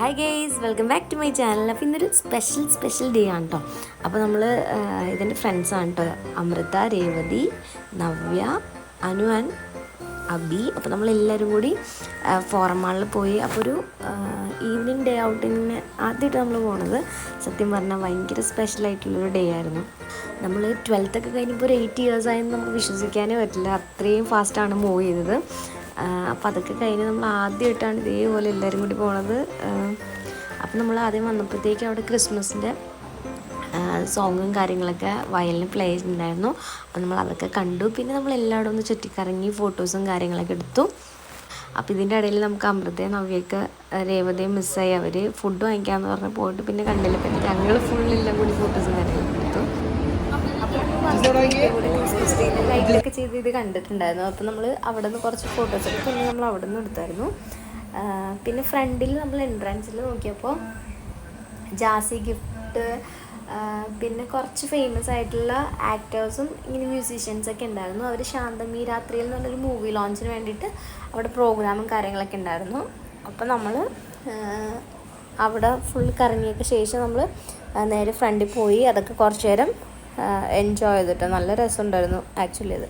Hi guys, welcome back to my channel. അപ്പോൾ ഇന്നൊരു special day ആണ് കേട്ടോ. അപ്പോൾ നമ്മൾ ഇതിൻ്റെ ഫ്രണ്ട്സാണ് കേട്ടോ, അമൃത, രേവതി, നവ്യ, അനു ആൻഡ് അബി. അപ്പോൾ നമ്മളെല്ലാവരും കൂടി ഫോറം മാളിൽ പോയി. അപ്പോൾ ഒരു ഈവനിങ് ഡേ ഔട്ടിങ്ങിന് ആദ്യമായിട്ട് നമ്മൾ പോണത് സത്യം പറഞ്ഞാൽ ഭയങ്കര സ്പെഷ്യലായിട്ടുള്ളൊരു ഡേ ആയിരുന്നു. നമ്മൾ 12th ഒക്കെ കഴിഞ്ഞപ്പോൾ ഒരു 8 years ആയെന്ന് നമുക്ക് വിശ്വസിക്കാനേ പറ്റില്ല, അത്രയും ഫാസ്റ്റാണ് മൂവ് ചെയ്തത്. അപ്പോൾ അതൊക്കെ കഴിഞ്ഞ് നമ്മൾ ആദ്യമായിട്ടാണ് ഇതേപോലെ എല്ലാവരും കൂടി പോണത്. അപ്പോൾ നമ്മൾ ആദ്യം വന്നപ്പോഴത്തേക്ക് അവിടെ ക്രിസ്മസിൻ്റെ സോങ്ങും കാര്യങ്ങളൊക്കെ വയലിന് പ്ലേ ചെയ്തിട്ടുണ്ടായിരുന്നു. അപ്പോൾ നമ്മൾ അതൊക്കെ കണ്ടു. പിന്നെ നമ്മൾ എല്ലായിടും ഒന്ന് ചുറ്റിക്കറങ്ങി ഫോട്ടോസും കാര്യങ്ങളൊക്കെ എടുത്തു. അപ്പോൾ ഇതിൻ്റെ ഇടയിൽ നമുക്ക് അമൃതയും നവ്യയൊക്കെ രേവതയും മിസ്സായി. അവർ ഫുഡ് വാങ്ങിക്കാമെന്ന് പറഞ്ഞ് പോയിട്ട് പിന്നെ കണ്ടില്ല. പിന്നെ ഞങ്ങൾ ഫുള്ളെല്ലാം കൂടി ഫോട്ടോസും കാര്യങ്ങളൊക്കെ എടുത്തു. ലൈറ്റിലൊക്കെ ചെയ്ത് ഇത് കണ്ടിട്ടുണ്ടായിരുന്നു. അപ്പോൾ നമ്മൾ അവിടെ നിന്ന് കുറച്ച് ഫോട്ടോസൊക്കെ പിന്നെ നമ്മൾ അവിടെ നിന്ന് എടുത്തായിരുന്നു. പിന്നെ ഫ്രണ്ടിൽ നമ്മൾ എൻട്രൻസിൽ നോക്കിയപ്പോൾ ജാസി ഗിഫ്റ്റ്, പിന്നെ കുറച്ച് ഫേമസ് ആയിട്ടുള്ള ആക്ടേഴ്സും ഇങ്ങനെ മ്യൂസീഷ്യൻസൊക്കെ ഉണ്ടായിരുന്നു. അവർ ശാന്തമി രാത്രിയിൽ എന്ന് പറഞ്ഞൊരു മൂവി ലോഞ്ചിന് വേണ്ടിയിട്ട് അവിടെ പ്രോഗ്രാമും കാര്യങ്ങളൊക്കെ ഉണ്ടായിരുന്നു. അപ്പോൾ നമ്മൾ അവിടെ ഫുൾ കറങ്ങിയൊക്കെ ശേഷം നമ്മൾ നേരെ ഫ്രണ്ടിൽ പോയി അതൊക്കെ കുറച്ച് നേരം എൻജോയ് ചെയ്തിട്ട് നല്ല രസമുണ്ടായിരുന്നു ആക്ച്വലി അത്.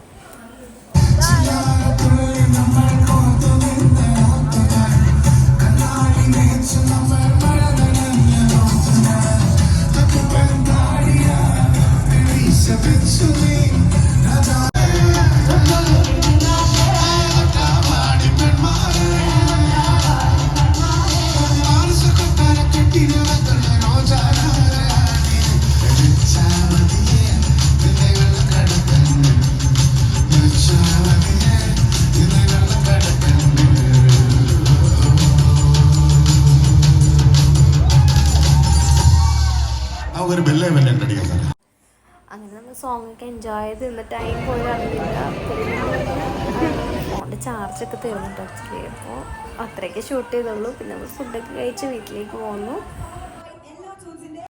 അങ്ങനെ നമ്മൾ സോങ്ങൊക്കെ എൻജോയ് ചെയ്ത് ഇന്ന് ടൈം പോയി അറിഞ്ഞില്ല. ഫോണിൻ്റെ ചാർജൊക്കെ തീർന്നിട്ട് ആക്ച്വലി. അപ്പോൾ അത്രയൊക്കെ ഷൂട്ട് ചെയ്തുള്ളൂ. പിന്നെ നമ്മൾ ഫുഡൊക്കെ കഴിച്ച് വീട്ടിലേക്ക് പോന്നു.